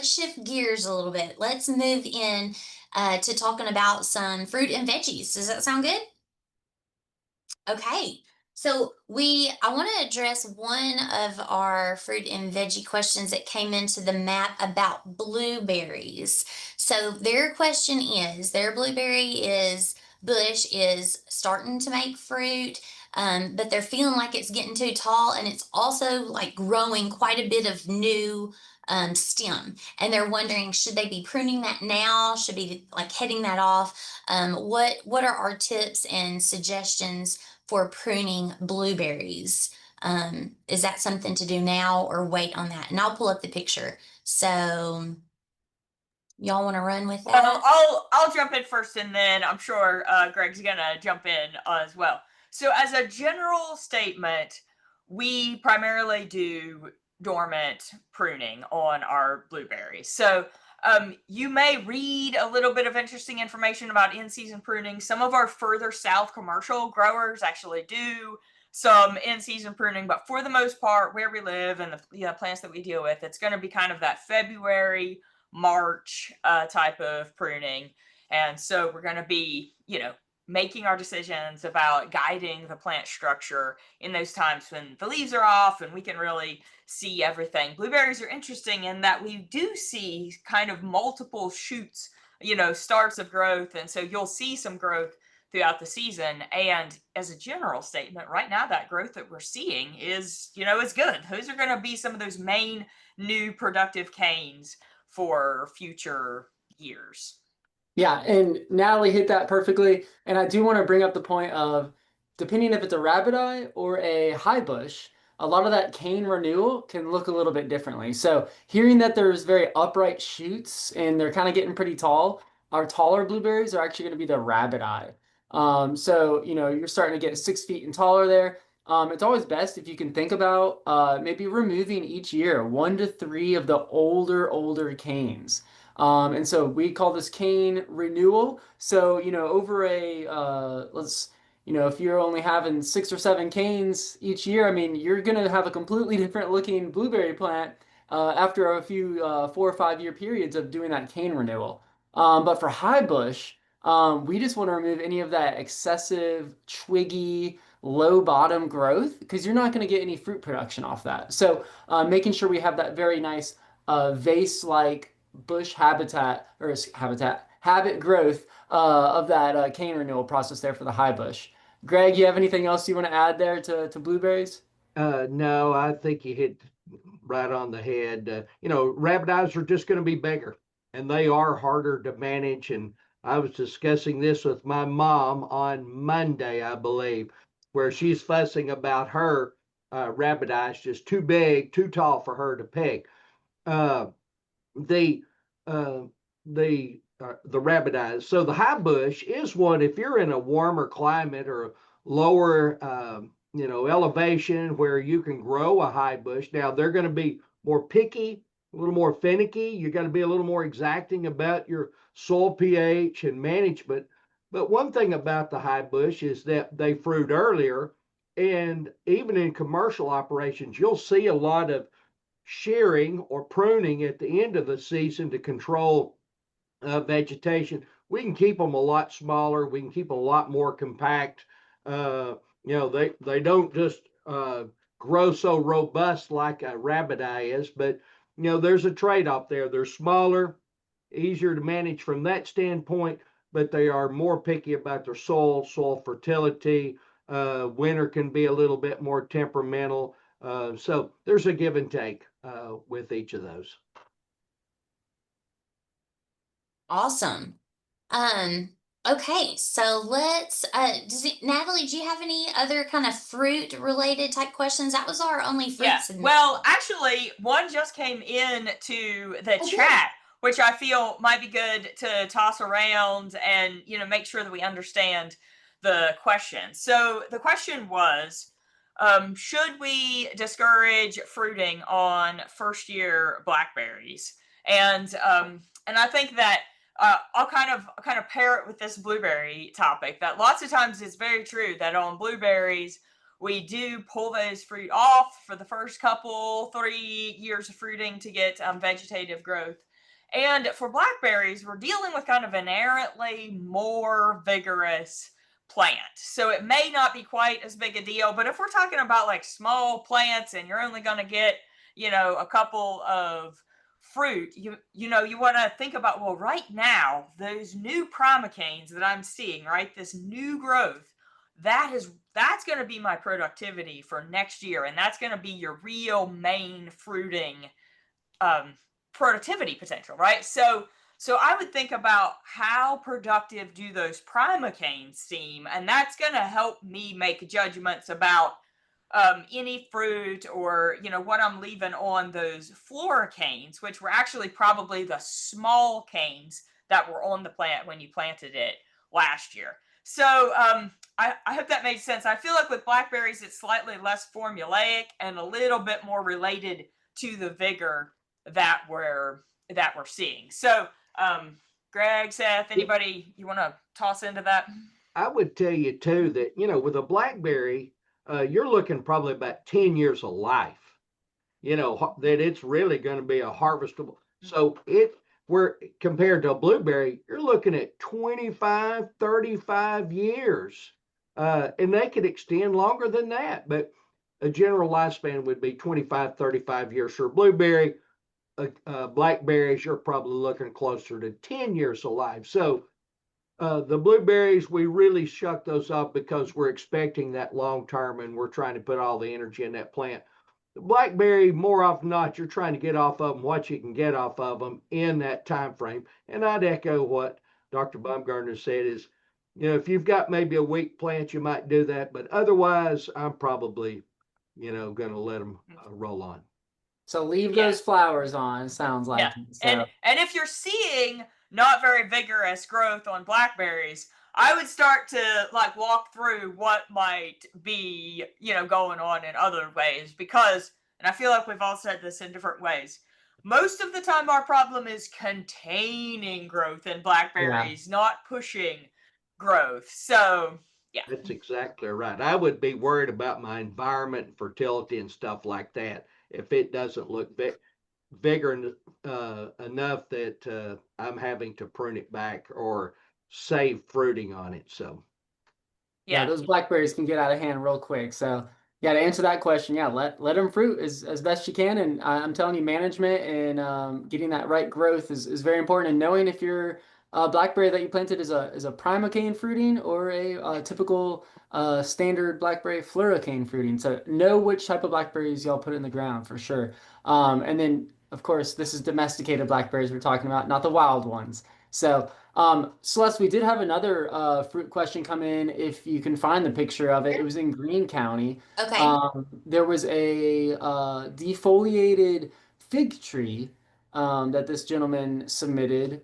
let's shift gears a little bit. Let's move in to talking about some fruit and veggies. Does that sound good? Okay. So I want to address one of our fruit and veggie questions that came into the map about blueberries. So their blueberry is bush is starting to make fruit, but they're feeling like it's getting too tall, and it's also like growing quite a bit of new stem. And they're wondering, should they be pruning that now? Should be like heading that off? What are our tips and suggestions for pruning blueberries? Is that something to do now or wait on that? And I'll pull up the picture. So y'all want to run with Well, that? I'll jump in first, and then I'm sure Greg's gonna jump in as well. So, as a general statement, we primarily do dormant pruning on our blueberries. So, you may read a little bit of interesting information about in-season pruning. Some of our further south commercial growers actually do some in-season pruning, but for the most part, where we live and the plants that we deal with, it's going to be kind of that February March type of pruning. And so we're going to be, making our decisions about guiding the plant structure in those times when the leaves are off and we can really see everything. Blueberries are interesting in that we do see kind of multiple shoots, starts of growth. And so you'll see some growth throughout the season. And as a general statement, right now, that growth that we're seeing is good. Those are going to be some of those main new productive canes for future years. Yeah, and Natalie hit that perfectly. And I do want to bring up the point of depending if it's a rabbit eye or a high bush, a lot of that cane renewal can look a little bit differently. So hearing that there's very upright shoots and they're kind of getting pretty tall, our taller blueberries are actually going to be the rabbit eye. So you're starting to get 6 feet and taller there. It's always best if you can think about maybe removing each year 1 to 3 of the older canes. And so we call this cane renewal. So, over if you're only having 6 or 7 canes each year, I mean, you're going to have a completely different looking blueberry plant after a few 4 or 5 year periods of doing that cane renewal. But for high bush, we just want to remove any of that excessive, twiggy, low bottom growth because you're not going to get any fruit production off that. So, making sure we have that very nice vase-like bush habitat or habit growth of that cane renewal process there for the high bush. Greg, you have anything else you want to add there to blueberries? No, I think you hit right on the head. Rabbit eyes are just going to be bigger and they are harder to manage. And I was discussing this with my mom on Monday, I believe, where she's fussing about her rabbit eyes just too big, too tall for her to pick. Uh, the uh, the rabbit eyes. So the high bush is one if you're in a warmer climate or lower elevation where you can grow a high bush. Now they're going to be more picky, a little more finicky. You got to be a little more exacting about your soil pH and management. But one thing about the high bush is that they fruit earlier, and even in commercial operations, you'll see a lot of shearing or pruning at the end of the season to control vegetation. We can keep them a lot smaller. We can keep them a lot more compact. They don't just grow so robust like a rabbit eye is, but there's a trade-off there. They're smaller, easier to manage from that standpoint, but they are more picky about their soil fertility. Winter can be a little bit more temperamental. So there's a give and take with each of those. Awesome. Um, okay, so Natalie, do you have any other kind of fruit related type questions? That was our only Yeah. fruits and Well, actually, one just came in to the oh good. chat, which I feel might be good to toss around and, make sure that we understand the question. So the question was, should we discourage fruiting on first year blackberries? And I think that I'll kind of pair it with this blueberry topic. That lots of times it's very true that on blueberries we do pull those fruit off for the first couple 3 years of fruiting to get vegetative growth. And for blackberries, we're dealing with kind of inherently more vigorous plant. So it may not be quite as big a deal, but if we're talking about like small plants and you're only going to get, a couple of fruit, you want to think about, well, right now, those new primocanes that I'm seeing, right, this new growth, that's going to be my productivity for next year. And that's going to be your real main fruiting productivity potential, right? So I would think about how productive do those primocanes seem, and that's going to help me make judgments about any fruit or what I'm leaving on those floricanes, which were actually probably the small canes that were on the plant when you planted it last year. So I hope that made sense. I feel like with blackberries, it's slightly less formulaic and a little bit more related to the vigor that we're seeing. So Greg, Seth, anybody you want to toss into that? I would tell you too that, with a blackberry, you're looking probably about 10 years of life, that it's really going to be a harvestable. So where compared to a blueberry, you're looking at 25, 35 years. And they could extend longer than that, but a general lifespan would be 25, 35 years for a blueberry. Blackberries, you're probably looking closer to 10 years of life. So the blueberries, we really shuck those up because we're expecting that long term and we're trying to put all the energy in that plant. The blackberry, more often than not, you're trying to get off of them what you can get off of them in that time frame. And I'd echo what Dr. Baumgartner said is, if you've got maybe a weak plant, you might do that. But otherwise, I'm probably, going to let them roll on. So leave those flowers on, sounds like. Yeah. So. And if you're seeing not very vigorous growth on blackberries, I would start to walk through what might be, going on in other ways, because, and I feel like we've all said this in different ways, most of the time our problem is containing growth in blackberries, not pushing growth. So yeah. That's exactly right. I would be worried about my environment, fertility, and stuff like that if it doesn't look vigor enough that I'm having to prune it back or save fruiting on it. So yeah, those blackberries can get out of hand real quick. So yeah, to answer that question, let them fruit as best you can. And I'm telling you, management and getting that right growth is very important. And knowing if your blackberry that you planted is a primocane fruiting or a typical standard blackberry floricane fruiting. So know which type of blackberries y'all put in the ground for sure. And then of course, this is domesticated blackberries we're talking about, not the wild ones. So Celeste, we did have another fruit question come in. If you can find the picture of it, it was in Greene County. Okay. There was a defoliated fig tree that this gentleman submitted.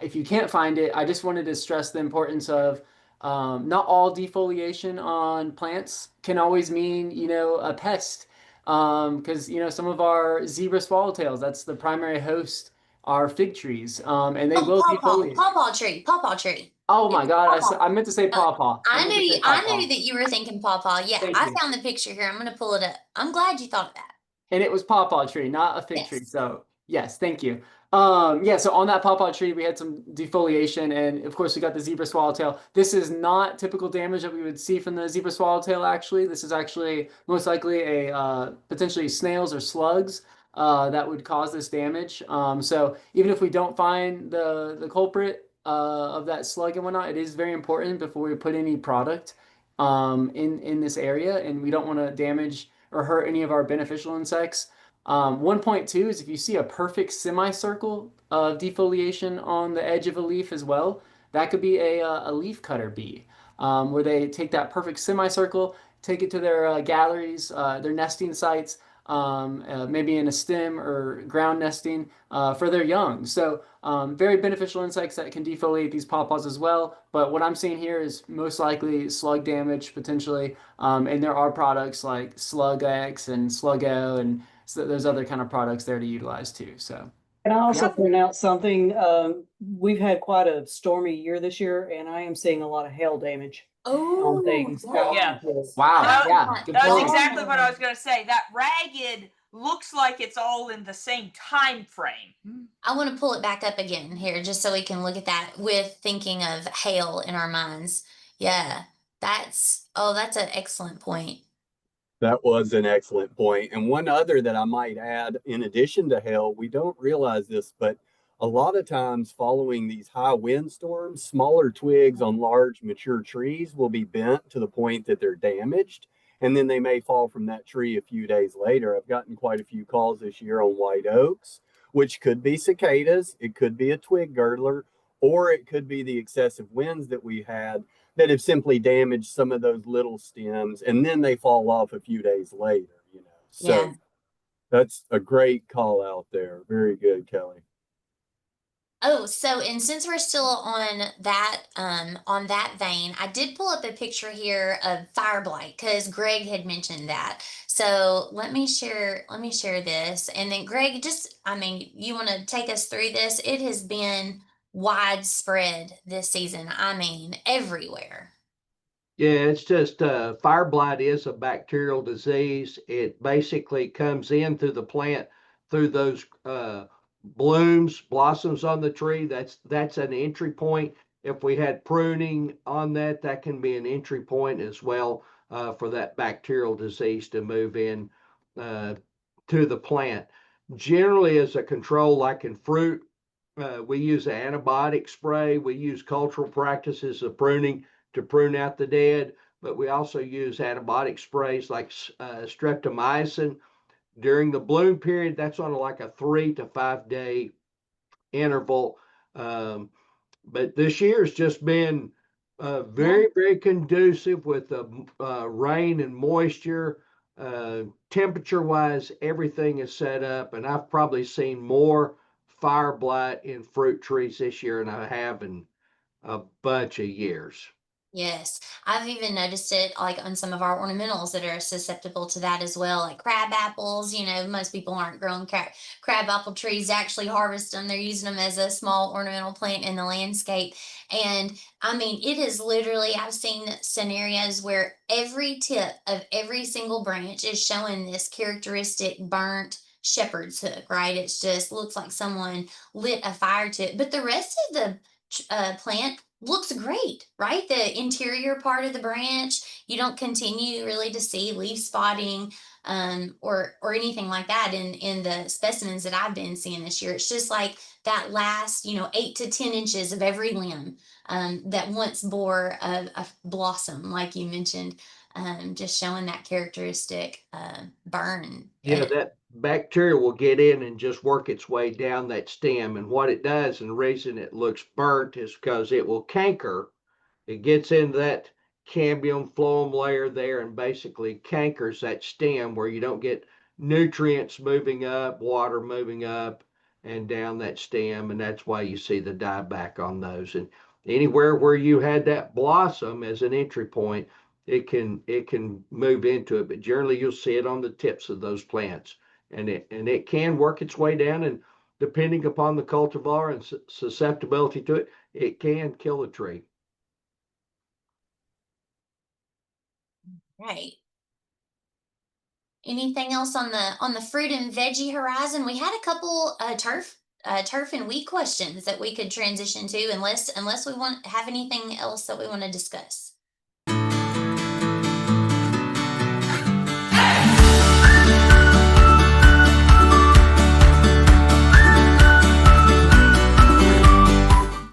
If you can't find it, I just wanted to stress the importance of not all defoliation on plants can always mean, a pest. Because, some of our zebra swallowtails, that's the primary host, are fig trees. And they will defoliate. Pawpaw tree. Oh my God, I meant to say pawpaw. I knew that you were thinking pawpaw. Yeah, I found the picture here. I'm going to pull it up. I'm glad you thought of that. And it was pawpaw tree, not a fig tree. So yes, thank you. So on that pawpaw tree, we had some defoliation, and of course we got the zebra swallowtail. This is not typical damage that we would see from the zebra swallowtail, actually. This is actually most likely a potentially snails or slugs that would cause this damage. So even if we don't find the culprit of that slug and whatnot, it is very important before we put any product in this area, and we don't want to damage or hurt any of our beneficial insects. 1.2 is if you see a perfect semicircle of defoliation on the edge of a leaf as well, that could be a leaf cutter bee, where they take that perfect semicircle, take it to their galleries, their nesting sites, maybe in a stem or ground nesting for their young. So very beneficial insects that can defoliate these pawpaws as well. But what I'm seeing here is most likely slug damage potentially. And there are products like Slug X and Sluggo, and so there's other kind of products there to utilize too. So. Can I also point out something? We've had quite a stormy year this year, and I am seeing a lot of hail damage. Yeah. Wow. That's exactly what I was going to say. That ragged looks like it's all in the same time frame. I want to pull it back up again here just so we can look at that with thinking of hail in our minds. Yeah, that's an excellent point. That was an excellent point. And one other that I might add, in addition to hail, we don't realize this, but a lot of times following these high wind storms, smaller twigs on large mature trees will be bent to the point that they're damaged. And then they may fall from that tree a few days later. I've gotten quite a few calls this year on white oaks, which could be cicadas, it could be a twig girdler, or it could be the excessive winds that we had that have simply damaged some of those little stems, and then they fall off a few days later, you know. So Yeah. that's a great call out there. Very good, Kelly. Oh, so and since we're still on that vein, I did pull up a picture here of fire blight because Greg had mentioned that. So let me share this. And then Greg, just I mean, you want to take us through this? It has been widespread this season. I mean, everywhere. Yeah, it's just fire blight is a bacterial disease. It basically comes in through the plant through those blossoms on the tree. That's an entry point. If we had pruning on that, that can be an entry point as well for that bacterial disease to move in uh, to the plant. Generally, as a control, like in fruit, we use an antibiotic spray. We use cultural practices of pruning to prune out the dead, but we also use antibiotic sprays like streptomycin during the bloom period. That's on like a 3 to 5 day interval. Um, but this year has just been very, very conducive with the rain and moisture. Temperature wise, everything is set up, and I've probably seen more fire blight in fruit trees this year than I have in a bunch of years. Yes, I've even noticed it like on some of our ornamentals that are susceptible to that as well, like crab apples. Most people aren't growing crab apple trees to actually harvest them. They're using them as a small ornamental plant in the landscape. And I mean, it is literally, I've seen scenarios where every tip of every single branch is showing this characteristic burnt shepherd's hook, right? It's just looks like someone lit a fire to it. But the rest of the plant looks great, right? The interior part of the branch, you don't continue really to see leaf spotting or anything like that in the specimens that I've been seeing this year. It's just like that last 8 to 10 inches of every limb that once bore a blossom, like you mentioned, just showing that characteristic burn. Yeah, that bacteria will get in and just work its way down that stem. And what it does, and the reason it looks burnt is because it will canker. It gets into that cambium phloem layer there and basically cankers that stem where you don't get nutrients moving up, water moving up and down that stem. And that's why you see the dieback on those. And anywhere where you had that blossom as an entry point, it can move into it, but generally you'll see it on the tips of those plants, and it can work its way down, and depending upon the cultivar and susceptibility to it, it can kill a tree. Right. Anything else on the fruit and veggie horizon? We had a couple turf and wheat questions that we could transition to, unless we want have anything else that we want to discuss.